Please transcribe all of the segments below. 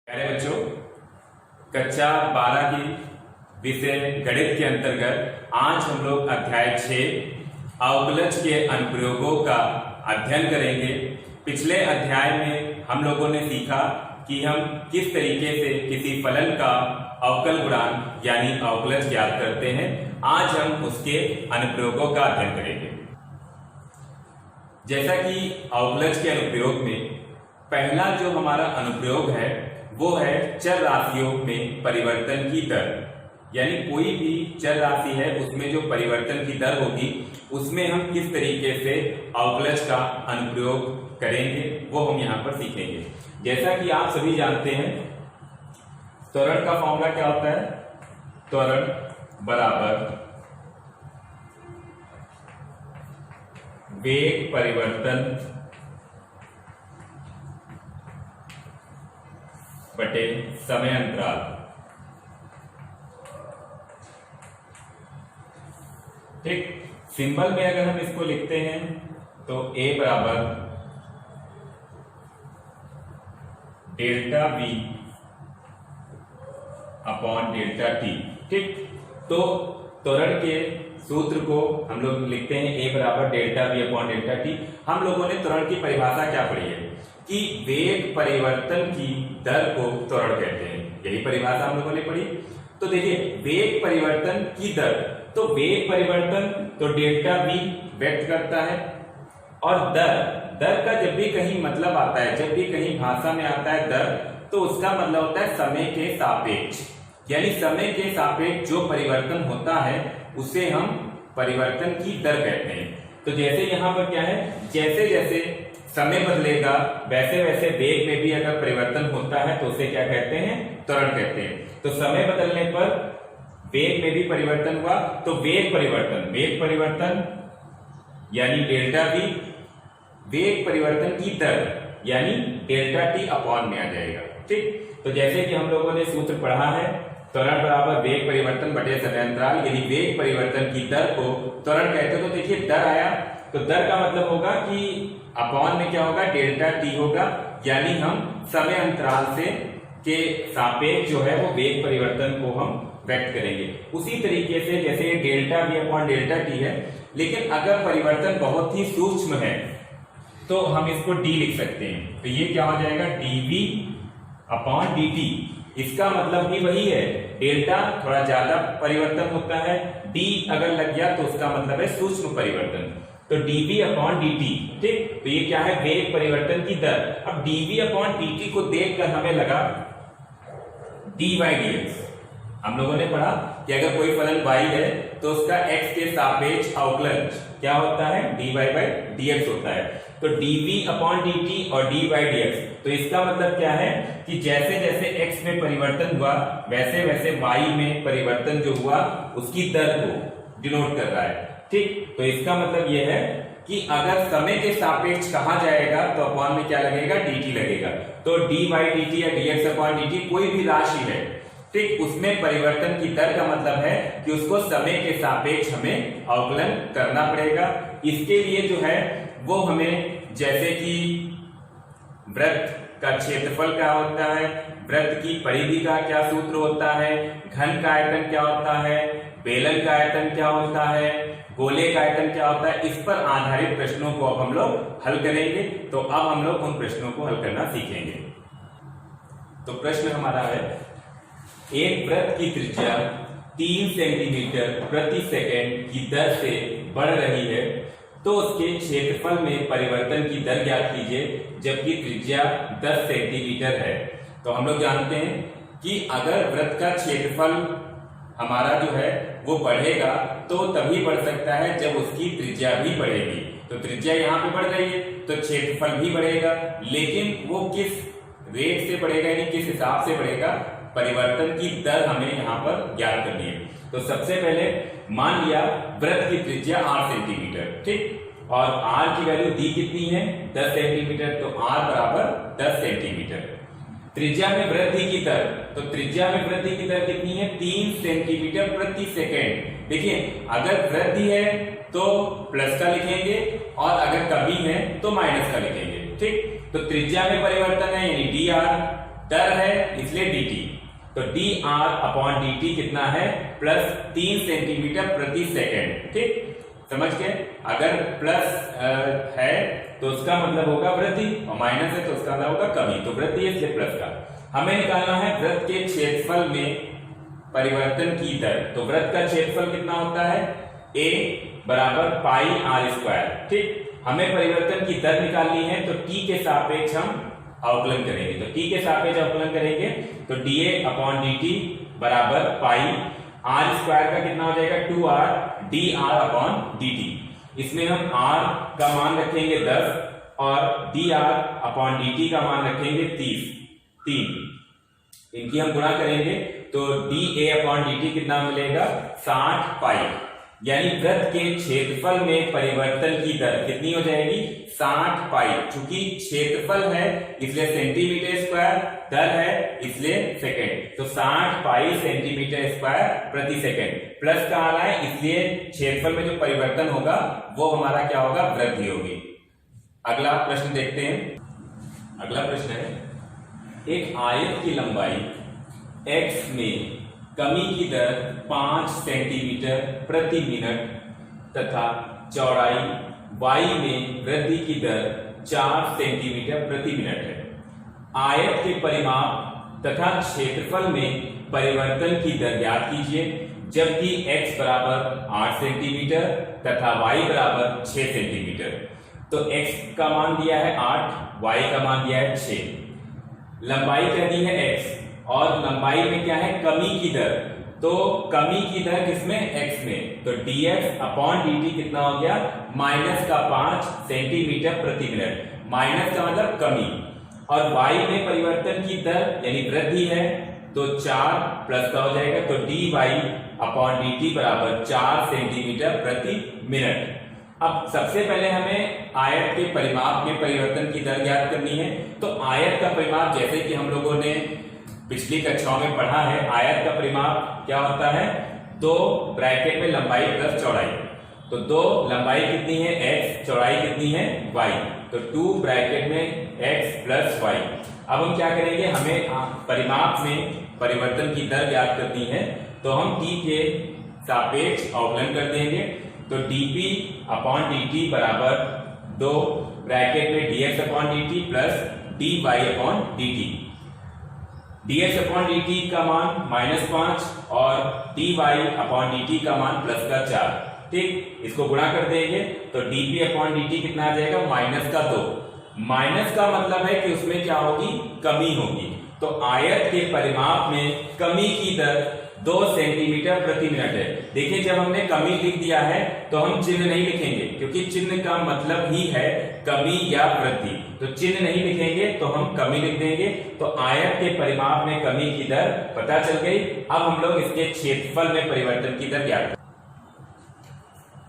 प्यारे बच्चों, कक्षा 12 की विषय गणित के अंतर्गत आज हम लोग अध्याय 6 अवकलज के अनुप्रयोगों का अध्ययन करेंगे। पिछले अध्याय में हम लोगों ने सीखा कि हम किस तरीके से किसी फलन का अवकल गुणांक यानी अवकलज ज्ञात करते हैं। आज हम उसके अनुप्रयोगों का अध्ययन करेंगे। जैसा कि अवकलज के अनुप्रयोग में पहला जो हमारा अनुप्रयोग है वो है चर राशियों में परिवर्तन की दर, यानी कोई भी चर राशि है उसमें जो परिवर्तन की दर होगी उसमें हम किस तरीके से अवकलज का अनुप्रयोग करेंगे वो हम यहाँ पर सीखेंगे। जैसा कि आप सभी जानते हैं, त्वरण का फॉर्मूला क्या होता है? त्वरण बराबर वेग परिवर्तन बटे समय अंतराल। ठीक, सिंबल में अगर हम इसको लिखते हैं तो A बराबर delta V upon delta T। ठीक, तो त्वरण के सूत्र को हम लोग लिखते हैं A बराबर delta V upon delta T। हम लोगों ने त्वरण की परिभाषा क्या पढ़ी है कि वेग परिवर्तन की दर को त्वरण कहते हैं। यही परिभाषा हम लोगों ने पढ़ी। तो देखिए, वेग परिवर्तन की दर, तो वेग परिवर्तन तो डेल्टा V व्यक्त करता है, और दर का जब भी कहीं मतलब आता है, जब भी कहीं भाषा में आता है दर, तो उसका मतलब होता है समय के सापेक्ष, यानी समय के सापेक्ष जो परिवर्तन होता है उसे हम परिवर्तन की दर कहते हैं। तो जैसे यहाँ पर क्या है, जैसे जैसे समय बदलेगा वैसे वैसे वेग में भी अगर परिवर्तन होता है तो उसे क्या कहते हैं? त्वरण कहते हैं। तो समय बदलने पर वेग में भी परिवर्तन हुआ तो वेग परिवर्तन यानी डेल्टा V, वेग परिवर्तन की दर यानी डेल्टा T अपॉन में आ जाएगा। ठीक, तो जैसे कि हम लोगों ने सूत्र पढ़ा है, त्वरण बराबर वेग परिवर्तन बटे समय अंतराल, यानी वेग परिवर्तन की दर को त्वरण कहते हैं। तो देखिए, दर आया तो दर का मतलब होगा कि अपॉन में क्या होगा? डेल्टा T होगा, यानी हम समय अंतराल से के सापेक्ष जो है वो वेग परिवर्तन को हम व्यक्त करेंगे। उसी तरीके से जैसे ये delta V upon delta T है, लेकिन अगर परिवर्तन बहुत ही सूक्ष्म है तो हम इसको D लिख सकते हैं। तो ये क्या हो जाएगा? dV upon dt। इसका मतलब भी वही है, डेल्टा थोड़ा ज्यादा परिवर्तन होता है, D अगर लग गया तो उसका मतलब है सूक्ष्म परिवर्तन, तो dV अपॉन dt। ठीक, तो ये क्या है? वेग परिवर्तन की दर। अब dV अपॉन dt को देखकर हमें लगा dy dx। हम लोगों ने पढ़ा कि अगर कोई फलन y है तो उसका x के सापेक्ष अवकलज क्या होता है? dy बाय dx होता है। तो dV अपॉन dt और dy dx, तो इसका मतलब क्या है कि जैसे जैसे x में परिवर्तन हुआ वैसे वैसे y में परिवर्तन जो हुआ उसकी दर को डिनोट कर रहा है। ठीक, तो इसका मतलब यह है कि अगर समय के सापेक्ष कहा जाएगा तो अपॉन में क्या लगेगा? dt लगेगा। तो dy dt या dx अपॉन dt कोई भी राशि है, ठीक, उसमें परिवर्तन की दर का मतलब है कि उसको समय के सापेक्ष हमें अवकलन करना पड़ेगा। इसके लिए जो है वो हमें, जैसे कि वृत्त का क्षेत्रफल क्या होता है, वृत्त की परिधि का क्या सूत्र होता है, घन का आयतन क्या होता है, बेलन का आयतन क्या होता है, गोले का आयतन क्या होता है, इस पर आधारित प्रश्नों को अब हम लोग हल करेंगे। तो अब हम लोग उन प्रश्नों को हल करना सीखेंगे। तो प्रश्न हमारा है, एक वृत्त की त्रिज्या 3 सेंटीमीटर प्रति सेकंड की दर से बढ़ रही है, तो उसके क्षेत्रफल में परिवर्तन की दर ज्ञात कीजिए जबकि त्रिज्या 10 सेंटीमीटर है। तो हम लोग जानते हैं कि अगर वृत्त का क्षेत्रफल हमारा जो है वो बढ़ेगा तो तभी बढ़ सकता है जब उसकी त्रिज्या भी बढ़ेगी। तो त्रिज्या यहाँ पे बढ़ रही है तो क्षेत्रफल भी बढ़ेगा, लेकिन वो किस रेट से बढ़ेगा, यानी किस हिसाब से बढ़ेगा, परिवर्तन की दर हमें यहाँ पर ज्ञात करनी है। तो सबसे पहले मान लिया वृत्त की त्रिज्या 8 सेंटीमीटर, ठीक, और r की वैल्यू दी कितनी है? 10 सेंटीमीटर, तो r बराबर 10 सेंटीमीटर। त्रिज्या में वृद्धि की दर, तो त्रिज्या में वृद्धि की दर कितनी है? 3 सेंटीमीटर प्रति सेकेंड। देखिए, अगर वृद्धि है तो प्लस का लिखेंगे और अगर कमी है तो माइनस का लिखेंगे। ठीक, तो त्रिज्या में परिवर्तन है यानी dr, दर है इसलिए dt, तो dr अपॉन dt कितना है प्लस 3 सेंटीमीटर प्रति सेकेंड। ठीक, समझ के, अगर प्लस है तो उसका मतलब होगा वृद्धि और माइनस है तो उसका मतलब होगा कमी, तो वृद्धि है इसलिए प्लस का। हमें निकालना है वृत्त के क्षेत्रफल में परिवर्तन की दर, तो वृत्त का क्षेत्रफल कितना होता है a बराबर पाई आर स्क्वायर। ठीक, हमें परिवर्तन की दर निकालनी है तो t के सापेक्ष हम अवकलन करेंगे, तो t के सापेक्ष अवकलन करेंगे तो dA अपॉन dt बराबर पाई आर स्क्वायर का कितना हो जाएगा 2r dr अपॉन dt। इसमें हम r का मान रखेंगे 10 और dr अपॉन dt का मान रखेंगे 3। इनकी हम गुणा करेंगे तो dA अपॉन dt कितना मिलेगा 60 पाई, यानी वृत्त के क्षेत्रफल में परिवर्तन की दर कितनी हो जाएगी 60 पाई। चूंकि क्षेत्रफल है इसलिए सेंटीमीटर स्क्वायर, दर है इसलिए सेकंड, तो 60 पाई सेंटीमीटर स्क्वायर प्रति सेकंड। प्लस का आ रहा है इसलिए क्षेत्रफल में जो परिवर्तन होगा वो हमारा क्या होगा, वृद्धि होगी। अगला प्रश्न देखते हैं। अगला प्रश्न है, एक आयत की लंबाई x में कमी की दर 5 सेंटीमीटर प्रति मिनट तथा चौड़ाई y में वृद्धि की दर 4 सेंटीमीटर प्रति मिनट है। आयत के परिमाप तथा क्षेत्रफल में परिवर्तन की दर ज्ञात कीजिए, जबकि x बराबर 8 सेंटीमीटर तथा y बराबर 6 सेंटीमीटर। तो x का मान दिया है 8, y का मान दिया है 6, लंबाई कह दी है x और लंबाई में क्या है कमी की दर, तो कमी की दर किसमें x में, तो dx अपॉन dt कितना हो गया माइनस का 5 सेंटीमीटर प्रति मिनट, माइनस का मतलब कमी, और y में परिवर्तन की दर यानी वृद्धि है तो 4 प्लस का हो जाएगा, तो dy अपॉन dt बराबर 4 सेंटीमीटर प्रति मिनट। अब सबसे पहले हमें आयत के परिमाप में परिवर्तन की दर ज्ञात करनी है। तो आयत का परिमाप जैसे कि हम लोगों ने पिछली कक्षाओं में पढ़ा है, आयत का परिमाप क्या होता है, 2 ब्रैकेट में लंबाई प्लस चौड़ाई, तो 2 लंबाई कितनी है x, चौड़ाई कितनी है y, तो 2 ब्रैकेट में x प्लस y। अब हम क्या करेंगे, हमें परिमाप में परिवर्तन की दर ज्ञात करनी है, तो हम t के सापेक्ष अवकलन कर देंगे, तो dp अपॉन dt बराबर 2 ब्रैकेट में dx upon dt plus dy upon dt। dx upon dt का मान -5 और dy अपॉन dt का मान प्लस का 4। ठीक, इसको गुणा कर देंगे तो dp अपॉन dt कितना आ जाएगा माइनस का 2। माइनस का मतलब है कि उसमें क्या होगी, कमी होगी, तो आयत के परिमाप में कमी की दर 2 सेंटीमीटर प्रति मिनट है। देखिए जब हमने कमी लिख दिया है तो हम चिन्ह नहीं लिखेंगे, क्योंकि चिन्ह का मतलब ही है कमी या वृद्धि, तो चिन्ह नहीं लिखेंगे तो हम कमी लिख देंगे। तो आयत के परिमाप में कमी की दर पता चल गई। अब हम लोग इसके क्षेत्रफल में परिवर्तन की दर ज्ञात करें।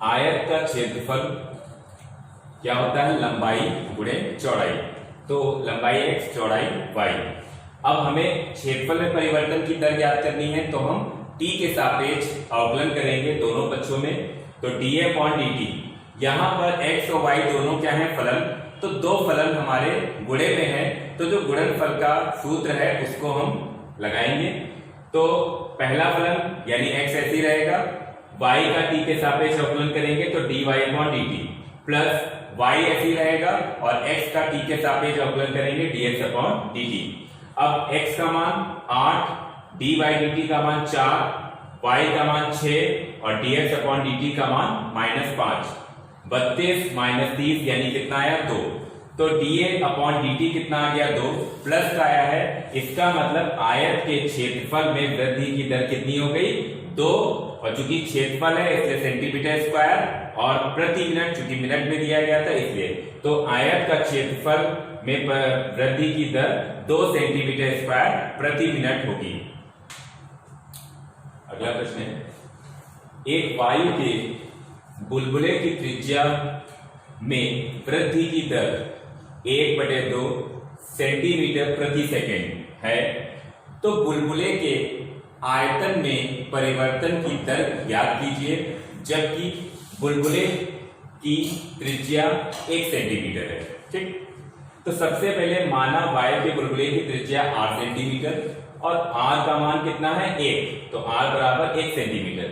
आयत का क्षेत्रफल क्या होता है, लंबाई गुणे चौड़ाई, तो लंबाई x चौड़ाई y। अब हमें क्षेत्रफल में परिवर्तन की दर ज्ञात करनी है, तो हम t के सापेक्ष अवकलन करेंगे दोनों पक्षों में, तो dA अपॉन dt। यहाँ पर x और y दोनों क्या है, फलन, तो 2 फलन हमारे गुणे में है, तो जो गुणनफल का सूत्र है उसको हम लगाएंगे। तो पहला फलन यानी x ऐसे ही रहेगा, y का t के सापेक्ष अवकलन करेंगे तो dy upon dt, plus y ऐसे ही रहेगा और x का t के सापेक्ष अवकलन करेंगे dx अपॉन dt। अब x का मान 8, dy dt का मान 4, y का मान 6 और dx अपॉन dt का मान -5। 32 - 30 यानी कितना आया, 2। तो dA अपॉन dt कितना आ गया, 2, प्लस का आया है, इसका मतलब आयत के क्षेत्रफल में वृद्धि की दर कितनी हो गई, 2, और चूंकि क्षेत्रफल है इसलिए सेंटीमीटर स्क्वायर, और प्रति मिनट चूंकि मिनट में दिया गया था इसलिए, तो आयत का क्षेत्रफल में वृद्धि की दर 2 सेंटीमीटर स्क्वायर प्रति मिनट होगी। अगला प्रश्न है, एक वायु के बुलबुले की त्रिज्या में वृद्धि की दर 1/2 सेंटीमीटर प्रति सेकेंड है, तो बुलबुले के आयतन में परिवर्तन की दर ज्ञात कीजिए, जबकि बुलबुले की त्रिज्या 1 सेंटीमीटर है। ठीक, तो सबसे पहले माना y के बुलबुले की त्रिज्या 8 सेंटीमीटर और r का मान कितना है 1, तो r बराबर 1 सेंटीमीटर।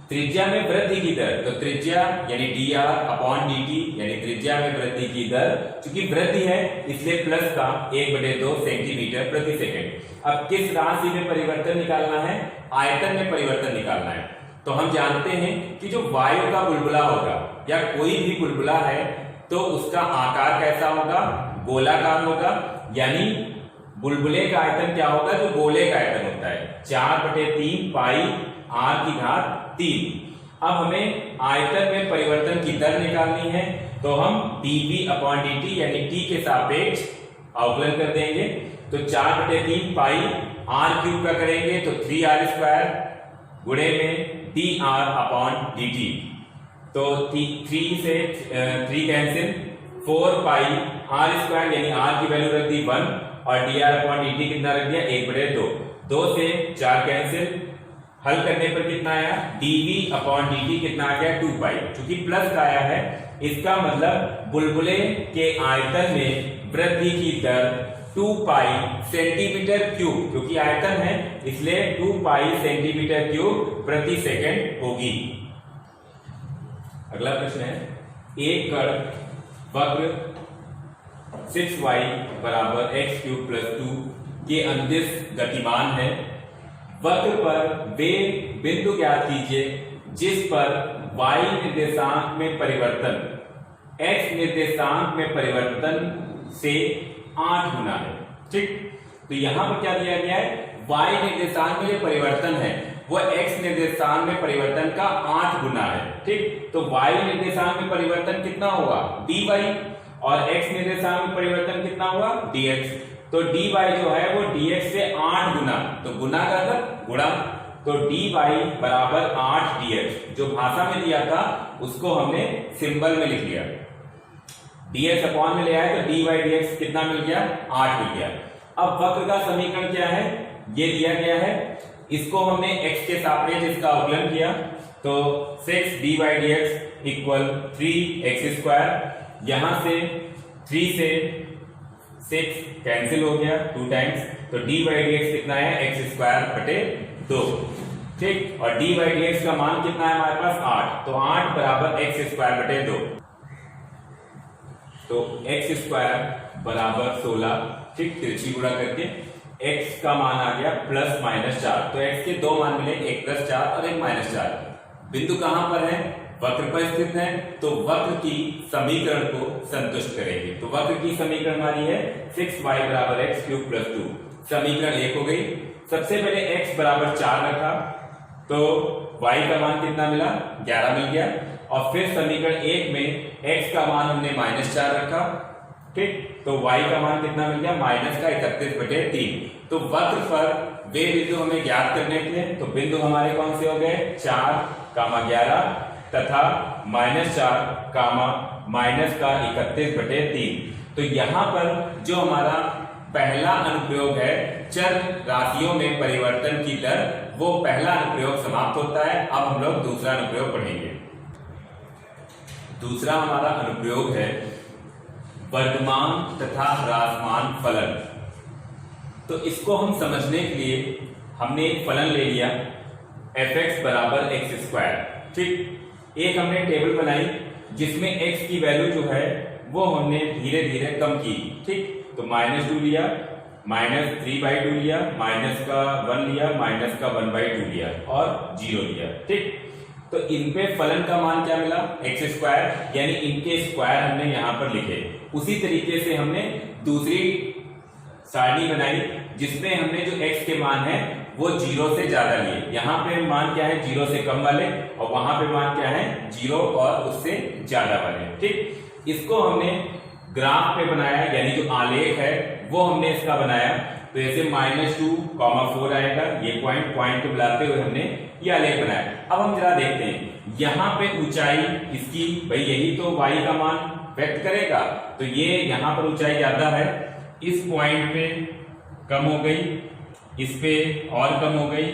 त्रिज्या में वृद्धि की दर, तो त्रिज्या यानी dr अपॉन dt यानी त्रिज्या में वृद्धि की दर, चूंकि वृद्धि है इसलिए प्लस का 1/2 सेंटीमीटर प्रति सेकंड। अब किस राशि में परिवर्तन निकालना है, आयतन में परिवर्तन निकालना है। तो हम जानते हैं कि जो वायु का बुलबुला होगा या कोई भी बुलबुला है तो उसका आकार कैसा होगा, गोलाकार होगा, यानी बुलबुले का आयतन क्या होगा, जो गोले का आयतन होता है 4/3 पाई r की घात 3। अब हमें आयतन में परिवर्तन की दर निकालनी है, तो हम dv अपॉन dt यानी t के सापेक्ष अवकलन कर देंगे। तो 4/3 पाई r क्यूब का करेंगे तो 3r स्क्वायर गुणे में dr अपॉन dt, तो 3 से 3 कैंसिल, 4 पाई r स्क्वायर यानी r की वैल्यू रख दी 1 और dr अपॉन dt कितना रख दिया 1/2, 2 से 4 कैंसिल, हल करने पर कितना आया dv अपॉन dt कितना आ गया 2 पाई। चूंकि प्लस का आया है इसका मतलब बुलबुले के आयतन में वृद्धि की दर 2 पाई सेंटीमीटर क्यूब, क्योंकि आयतन है इसलिए 2 पाई सेंटीमीटर क्यूब प्रति सेकंड होगी। अगला प्रश्न है, एक कण वक्र 6y बराबर x क्यूब प्लस 2 के अंदिश गतिमान है। वक्र पर वे बिंदु ज्ञात कीजिए जिस पर y निर्देशांक में परिवर्तन x निर्देशांक में परिवर्तन से 8 गुना है। ठीक, तो यहां पर क्या दिया गया है, y निर्देशांक में जो परिवर्तन है वो x निर्देशांक में परिवर्तन का 8 गुना है। ठीक, तो y निर्देशांक में परिवर्तन कितना होगा dy और x निर्देशांक में परिवर्तन कितना हुआ dx, तो dy जो है वो dx से 8 गुना, तो गुना का मतलब गुणा, तो dy बराबर 8 dx, जो भाषा में दिया था उसको हमने सिंबल में लिख लिया, dx अपॉन में ले आए तो dy dx कितना मिल गया 8 मिल गया। अब वक्र का समीकरण क्या है, ये दिया गया है, इसको हमने x के सापेक्ष इसका अवकलन किया, तो 6 dy dx equal 3x square, यहां से 3 से 6 कैंसिल हो गया 2 टाइम्स, तो dy dx कितना है x स्क्वायर बटे 2। ठीक, और dy dx का मान कितना है हमारे पास 8, तो 8 बराबर x स्क्वायर बटे 2, तो x स्क्वायर बराबर 16। ठीक, तिरछी गुणा करके x का मान आ गया प्लस माइनस 4, तो x के दो मान मिले, एक प्लस 4 और एक माइनस 4। बिंदु कहां पर है, वक्र पर स्थित है, तो वक्र की समीकरण को संतुष्ट करेगी। तो वक्र की समीकरण हमारी है 6y बराबर x क्यूब प्लस 2, समीकरण 1 हो गई। सबसे पहले x बराबर 4 रखा, तो y का मान कितना मिला 11 मिल गया, और फिर समीकरण 1 में x का मान हमने -4 रखा। ठीक, तो y का मान कितना मिल गया -31/3। तो वक्र पर वे बिंदु हमें ज्ञात करने थे, तो बिंदु हमारे कौन से हो गए 4, 11 तथा -4, -31/3। तो यहाँ पर जो हमारा पहला अनुप्रयोग है चर राशियों में परिवर्तन की दर, वो पहला अनुप्रयोग समाप्त होता है। अब हम लोग दूसरा अनुप्रयोग पढ़ेंगे। दूसरा हमारा अनुप्रयोग है वर्धमान तथा ह्रासमान फलन। तो इसको हम समझने के लिए हमने एक फलन ले लिया fx बराबर x स्क्वायर। ठीक, एक हमने टेबल बनाई जिसमें x की वैल्यू जो है वो हमने धीरे धीरे कम की। ठीक, तो -2 लिया, -3/2 लिया, माइनस का 1 लिया, माइनस का 1/2 लिया और 0 लिया। ठीक, तो इन पे फलन का मान क्या मिला x स्क्वायर, यानी इनके स्क्वायर हमने यहाँ पर लिखे। उसी तरीके से हमने दूसरी सारणी बनाई जिसमें हमने जो x के मान है वो 0 से ज्यादा लिए। यहाँ पे मान क्या है 0 से कम वाले, और वहां पे मान क्या है 0 और उससे ज्यादा वाले। ठीक, इसको हमने ग्राफ पे बनाया, यानी जो आलेख है वो हमने इसका बनाया। तो ऐसे -2, 4 आएगा, ये पॉइंट को मिलाते हुए हमने ये आलेख बनाया। अब हम जरा देखते हैं यहाँ पे ऊंचाई इसकी, भाई यही तो y का मान व्यक्त करेगा, तो ये यहाँ पर ऊंचाई ज्यादा है, इस पॉइंट पे कम हो गई, इस पे और कम हो गई,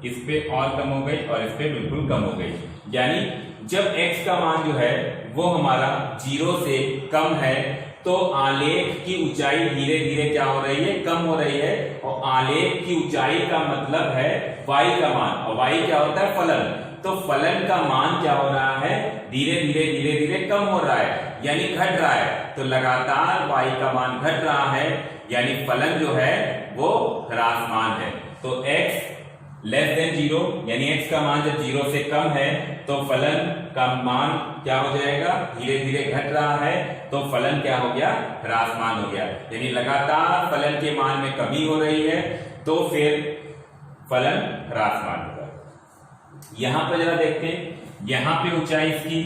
इस पे और कम हो गई और इस पे बिल्कुल कम हो गई। यानी जब x का मान जो है वो हमारा 0 से कम है तो आलेख की ऊंचाई धीरे धीरे क्या हो रही है, कम हो रही है। और आलेख की ऊंचाई का मतलब है y का मान, और y क्या होता है, फलन। तो फलन का मान क्या हो रहा है, धीरे धीरे कम हो रहा है, यानी घट रहा है। तो लगातार y का मान घट रहा है, यानी फलन जो है वो ह्रासमान है। तो x लेस देन 0, यानी x का मान जब 0 से कम है तो फलन का मान क्या हो जाएगा, धीरे धीरे घट रहा है, तो फलन क्या हो गया, ह्रासमान हो गया। यानी लगातार फलन के मान में कमी हो रही है, तो फिर फलन ह्रासमान होगा। यहां पर जरा देखते हैं, यहां पे ऊंचाई इसकी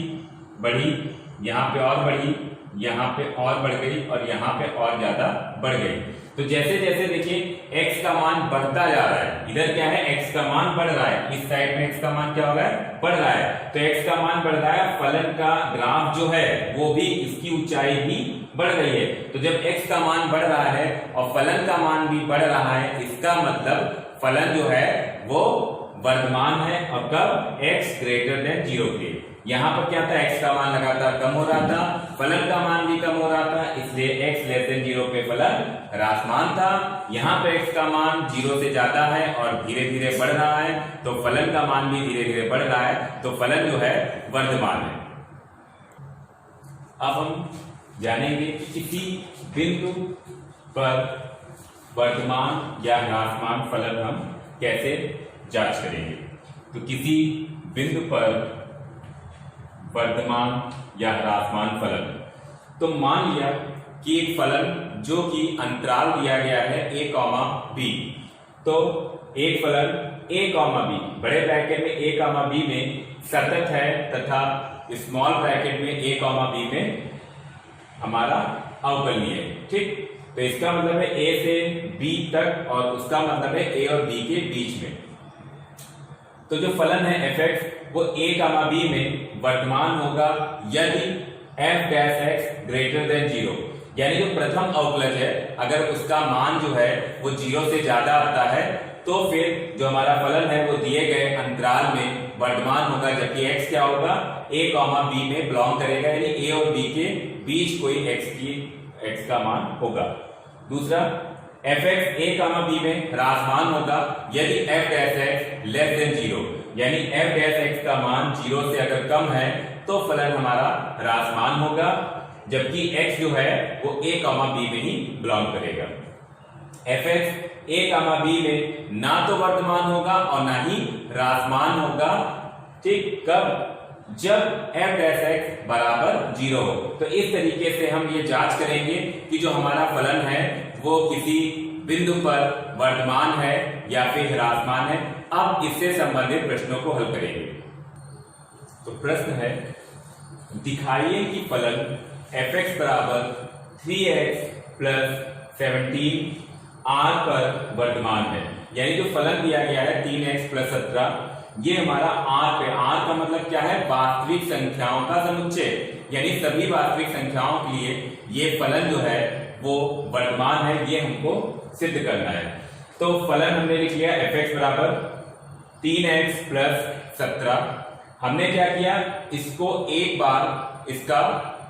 बढ़ी, यहां पे और बढ़ी, यहां पे और बढ़ गई, और यहां पे और ज्यादा बढ़ गई। तो जैसे जैसे देखिए x का मान बढ़ता जा रहा है, इधर क्या है, x का मान बढ़ रहा है, इस साइड में x का मान क्या हो रहा है, बढ़ रहा है। तो x का मान बढ़ रहा है, फलन का ग्राफ जो है वो भी, इसकी ऊंचाई भी बढ़ रही है। तो जब x का मान बढ़ रहा है और फलन का मान भी बढ़ रहा है, इसका मतलब फलन जो है वो वर्धमान है। और कब, x ग्रेटर देन 0 के। यहां पर क्या था, x का मान लगातार कम हो रहा था, फलन का मान भी कम हो रहा था, इसलिए x लेस देन 0 पे फलन ह्रासमान था। यहां पे x का मान 0 से ज्यादा है और धीरे धीरे बढ़ रहा है, तो फलन का मान भी धीरे धीरे बढ़ रहा है, तो फलन जो है वर्धमान है। अब हम जानेंगे किसी बिंदु पर वर्धमान या ह्रासमान फलन हम कैसे जांच करेंगे। तो किसी बिंदु पर वर्धमान या ह्रासमान फलन, तो मान लिया कि एक फलन जो कि अंतराल दिया गया है a, b, तो एक फलन a, b बड़े ब्रैकेट में a, b में सतत है तथा स्मॉल ब्रैकेट में a, b में हमारा अवकलनीय है, ठीक। तो इसका मतलब है a से b तक, और उसका मतलब है a और b के बीच में। तो जो फलन है fx वो a, b में वर्तमान होगा यदि f dash x greater than 0, यानी जो प्रथम अवकलज है अगर उसका मान जो है वो 0 से ज्यादा आता है, तो फिर जो हमारा फलन है वो दिए गए अंतराल में वर्तमान होगा, जबकि x क्या होगा, a, b में बिलोंग करेगा, यानी a और b के बीच कोई x का मान होगा। दूसरा, fx a, b में ह्रासमान होगा यदि f dash x less than 0, यानी f डैश x का मान 0 से अगर कम है तो फलन हमारा ह्रासमान होगा, जबकि x जो है वो a, b में ही बिलोंग करेगा। fx a, b में ना तो वर्तमान होगा और ना ही ह्रासमान होगा, ठीक। कब, जब f डैश x बराबर 0 हो। तो इस तरीके से हम ये जांच करेंगे कि जो हमारा फलन है वो किसी बिंदु पर वर्तमान है या फिर ह्रासमान है। अब इससे संबंधित प्रश्नों को हल करेंगे। तो प्रश्न है, दिखाइए कि फलन fx बराबर 3x प्लस 17 r पर वर्तमान है। यानी जो फलन दिया गया है 3x प्लस 17, ये हमारा r पे, r का मतलब क्या है, वास्तविक संख्याओं का समुच्चय, यानी सभी वास्तविक संख्याओं के लिए ये फलन जो है वो वर्तमान है, ये हमको सिद्ध करना है। तो फलन हमने लिख लिया fx बराबर 3x प्लस 17। हमने क्या किया, इसको एक बार इसका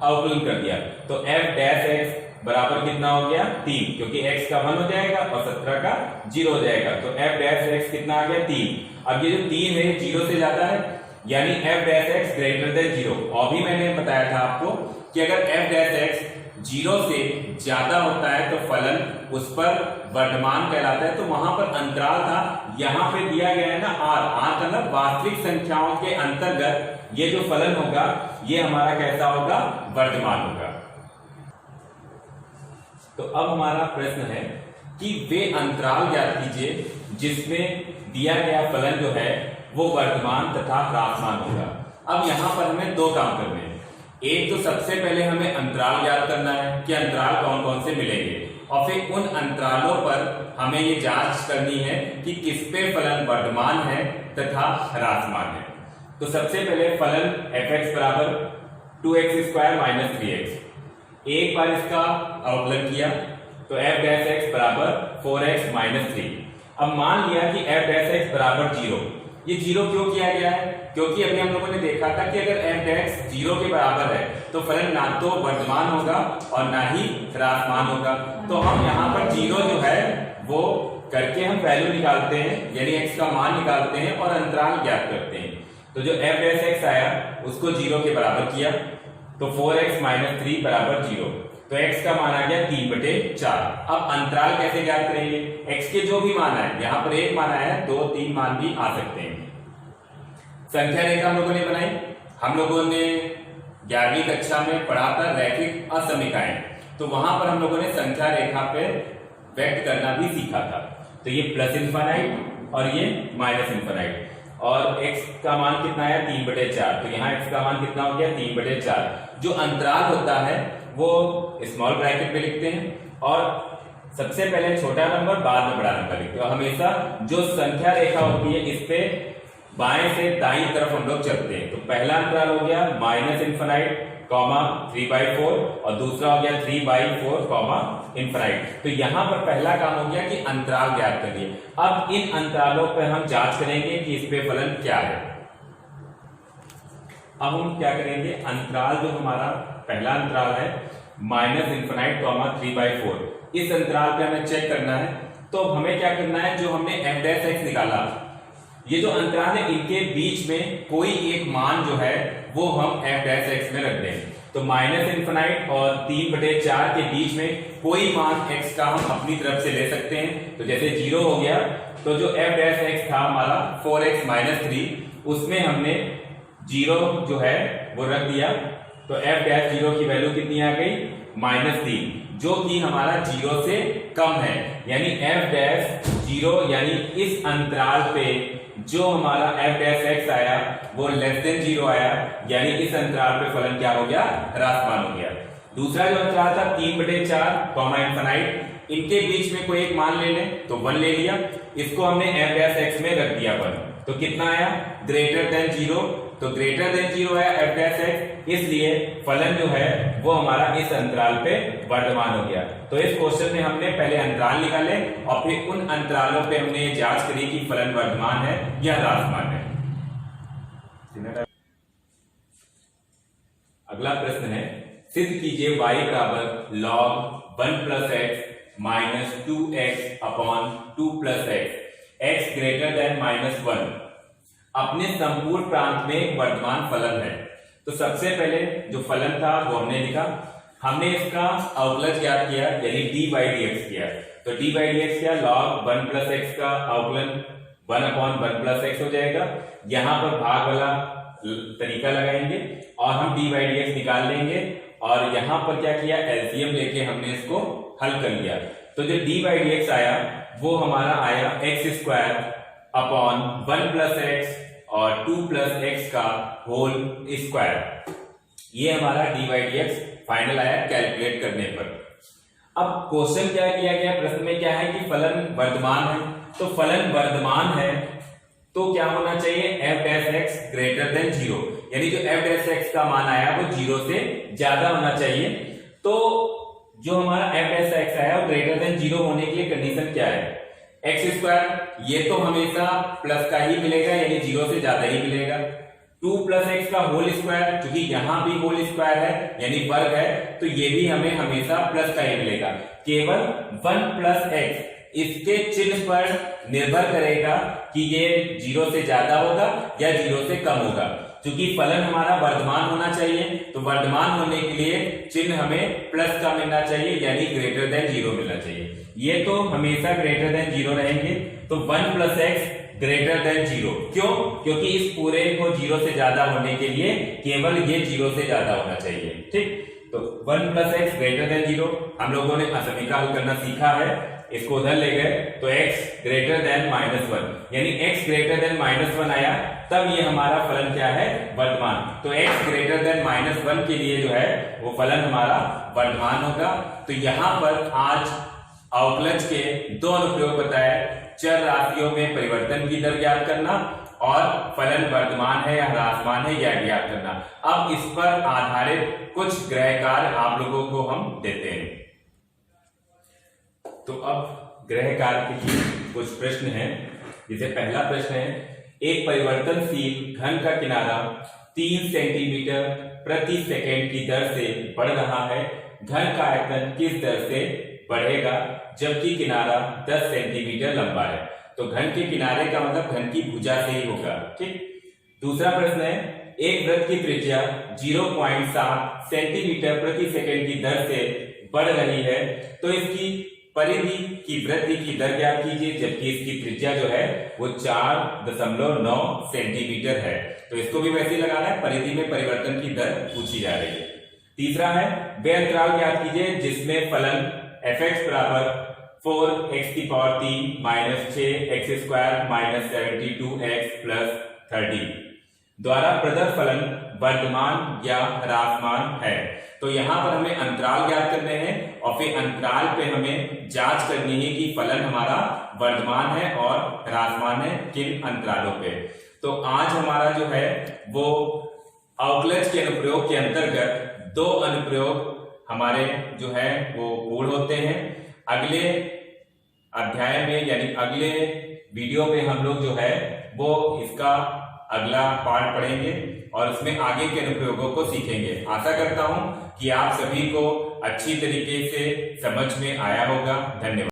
अवकलन कर दिया, तो f डैश x बराबर कितना हो गया, 3, क्योंकि x का 1 हो जाएगा और 17 का 0 हो जाएगा, तो f डैश x कितना आ गया, 3। अब ये जो 3 है 0 से ज्यादा है, यानी f dash x greater than 0। और भी मैंने बताया था आपको कि अगर f डैश x 0 से ज्यादा होता है तो फलन उस पर वर्तमान कहलाता है। तो वहां पर अंतराल था, यहां पे दिया गया है ना r का मतलब वास्तविक संख्याओं के अंतर्गत ये जो फलन होगा ये हमारा कैसा होगा, वर्तमान होगा। तो अब हमारा प्रश्न है कि वे अंतराल ज्ञात कीजिए जिसमें दिया गया फलन जो है वो वर्तमान तथा ह्रासमान होगा। अब यहां पर हमें दो काम करने हैं। एक तो सबसे पहले हमें अंतराल ज्ञात करना है कि अंतराल कौन कौन से मिलेंगे, और फिर उन अंतरालों पर हमें ये जांच करनी है कि किस पे फलन वर्तमान है तथा ह्रासमान है। तो सबसे पहले फलन fx बराबर 2x स्क्वायर माइनस 3x, एक बार इसका अवकलन किया तो f डैश x बराबर 4x माइनस 3। अब मान लिया कि f डैश x बराबर 0। ये 0 क्यों किया गया है, क्योंकि अभी हम लोगों ने देखा था कि अगर f डैश 0 के बराबर है तो फलन ना तो वर्धमान होगा और ना ही ह्रासमान होगा। तो हम यहाँ पर जीरो जो है वो करके हम वैल्यू निकालते हैं, यानी x का मान निकालते हैं और अंतराल ज्ञात करते हैं। तो जो f डैश x आया उसको जीरो के बराबर किया, तो 4x माइनस 3 बराबर 0। तो x का मान आ गया 3/4। अब अंतराल कैसे ज्ञात करेंगे? x के जो भी मान आए, यहाँ पर एक मान आया है, 2 3 मान भी आ सकते हैं। संख्या रेखा हम लोगों ने बनाई। हम लोगों ने 11वीं कक्षा में पढ़ा था रैखिक असमीकाएं, तो वहां पर हम लोगों ने संख्या रेखा पे व्यक्त करना भी सीखा था। तो ये प्लस इनफाइनाइट और ये माइनस इनफाइनाइट, और x का मान कितना आया 3/4। तो यहाँ x का मान कितना हो गया 3/4। जो अंतराल होता है वो स्मॉल ब्रैकेट में लिखते हैं और सबसे पहले छोटा नंबर बाद में बड़ा नंबर लिखते हैं। और हमेशा जो संख्या रेखा होती है इस पे बाएं से दाईं तरफ हम लोग चलते हैं। तो पहला अंतराल हो गया माइनस इनफाइनाइट कॉमा 3/4 और दूसरा हो गया 3/4 कॉमा इनफाइनाइट। तो यहां पर पहला काम हो गया कि अंतराल ज्ञात कर लिए। अब इन अंतरालों पर हम जांच करेंगे कि इस पे फलन क्या है। अब हम क्या करेंगे, अंतराल जो हमारा पहला अंतराल है माइनस इनफाइनाइट कॉमा 3/4, इस अंतराल पे हमें चेक करना है। तो हमें क्या करना है, जो हमने f डैश x निकाला, ये जो अंतराल है इनके बीच में कोई एक मान जो है वो हम f डैश x में रख दें। तो माइनस इनफाइनाइट और 3/4 के बीच में कोई मान x का हम अपनी तरफ से ले सकते हैं। तो जैसे 0 हो गया, तो जो f डैश x था हमारा 4x माइनस 3, उसमें हमने 0 जो है वो रख दिया। तो f डैश 0 की वैल्यू कितनी आ गई -3, जो कि हमारा 0 से कम है। यानी f डैश 0 यानी इस अंतराल पे जो हमारा f डैश x आया वो लेस देन 0 आया, यानी इस अंतराल पे फलन क्या हो गया, ह्रासमान हो गया। दूसरा जो अंतराल था 3/4 कॉमा इनफाइनाइट, इनके बीच में कोई एक मान ले लें, तो 1 ले लिया, इसको हमने f डैश x में रख दिया 1। तो कितना आया ग्रेटर देन 0, तो ग्रेटर देन 0 आया f डैश x, इसलिए फलन जो है वो हमारा इस अंतराल पे वर्धमान हो गया। तो इस क्वेश्चन में हमने पहले अंतराल निकाले और फिर उन अंतरालों पे हमने ये जांच करी कि फलन वर्धमान है या ह्रासमान है। अगला प्रश्न है, सिद्ध कीजिए y बराबर log 1 plus x minus 2x upon 2 plus x greater than -1 अपने संपूर्ण प्रांत में वर्धमान फलन है। तो सबसे पहले जो फलन था वो हमने लिखा, हमने इसका अवकलज ज्ञात किया यानी d/dx किया। तो d/dx क्या, log 1 प्लस x का अवकलन 1/1 प्लस x हो जाएगा। यहां पर भाग वाला तरीका लगाएंगे और हम d/dx निकाल लेंगे, और यहां पर क्या किया, एलसीएम लेके हमने इसको हल कर लिया। तो जो d/dx आया वो हमारा आया x² अपॉन 1 प्लस x और 2 प्लस x का होल स्क्वायर। ये हमारा d/dx फाइनल आया कैलकुलेट करने पर। अब क्वेश्चन क्या किया गया, प्रश्न में क्या है कि फलन वर्धमान है। तो फलन वर्धमान है तो क्या होना चाहिए, f dash x greater than 0, यानी जो f डैश x का मान आया वो 0 से ज्यादा होना चाहिए। तो जो हमारा f डैश x आया वो ग्रेटर देन 0 होने के लिए कंडीशन क्या है, x², ये तो हमेशा प्लस का ही मिलेगा यानी 0 से ज्यादा ही मिलेगा। 2 प्लस x का होल स्क्वायर, क्योंकि यहां भी होल स्क्वायर है यानी वर्ग है, तो ये भी हमें हमेशा प्लस का ही मिलेगा। केवल 1 प्लस x इसके चिन्ह पर निर्भर करेगा कि ये 0 से ज्यादा होगा या 0 से कम होगा। क्योंकि फलन हमारा वर्धमान होना चाहिए, तो वर्धमान होने के लिए चिन्ह हमें प्लस का मिलना चाहिए यानी ग्रेटर देन 0 मिलना चाहिए। ये तो हमेशा ग्रेटर देन 0 रहेंगे। तो 1 प्लस x ग्रेटर देन 0, क्यों, क्योंकि इस पूरे को 0 से ज्यादा होने के लिए केवल ये 0 से ज्यादा होना चाहिए। ठीक, तो 1 प्लस x ग्रेटर देन 0, हम लोगों ने असमीका हल करना सीखा है, इसको उधर ले गए तो x ग्रेटर देन -1, यानी x ग्रेटर देन -1 आया, तब ये हमारा फलन क्या है, वर्धमान। तो x ग्रेटर देन -1 के लिए जो है वो फलन हमारा वर्धमान होगा। तो यहां पर आज अवकलज के दो अनुप्रयोग बताए, चर राशियों में परिवर्तन की दर ज्ञात करना और फलन वर्धमान है या ह्रासमान है यह ज्ञात करना। अब इस पर आधारित कुछ गृह कार्य आप लोगों को हम देते हैं। तो अब गृह कार्य के कुछ प्रश्न हैं। जैसे पहला प्रश्न है एक परिवर्तनशील घन का किनारा 3 सेंटीमीटर प्रति सेकंड की दर से बढ़ रहा है, घन का आयतन किस दर से बढ़ेगा जबकि किनारा 10 सेंटीमीटर लंबा है। तो घन के किनारे का मतलब घन की भुजा से ही होगा। ठीक, दूसरा प्रश्न है, एक वृत्त की त्रिज्या 0.7 सेंटीमीटर प्रति सेकंड की दर से बढ़ रही है, तो इसकी परिधि की वृद्धि की दर ज्ञात कीजिए, जबकि इसकी त्रिज्या जो है वो 4.9 सेंटीमीटर है। तो इसको भी वैसे ही लगाना है, परिधि में परिवर्तन की दर पूछी जा रही है। तीसरा है, वे अंतराल ज्ञात कीजिए जिसमें फलन f(x) बराबर 4x⁻³ - 6x² - 72x + 30 द्वारा प्रदत्त फलन वर्धमान या ह्रासमान है। तो यहाँ पर हमें अंतराल ज्ञात करने हैं और फिर अंतराल पे हमें जांच करनी है कि फलन हमारा वर्धमान है और ह्रासमान है किन अंतरालों पे। तो आज हमारा जो है वो अवकलज के अनुप्रयोग के अंतर्गत 2 अनुप्रयोग हमारे जो है वो पूर्ण होते हैं। अगले अध्याय में यानी अगले वीडियो में हम लोग जो है वो इसका अगला पार्ट पढ़ेंगे और उसमें आगे के अनुप्रयोगों को सीखेंगे। आशा करता हूं कि आप सभी को अच्छी तरीके से समझ में आया होगा। धन्यवाद।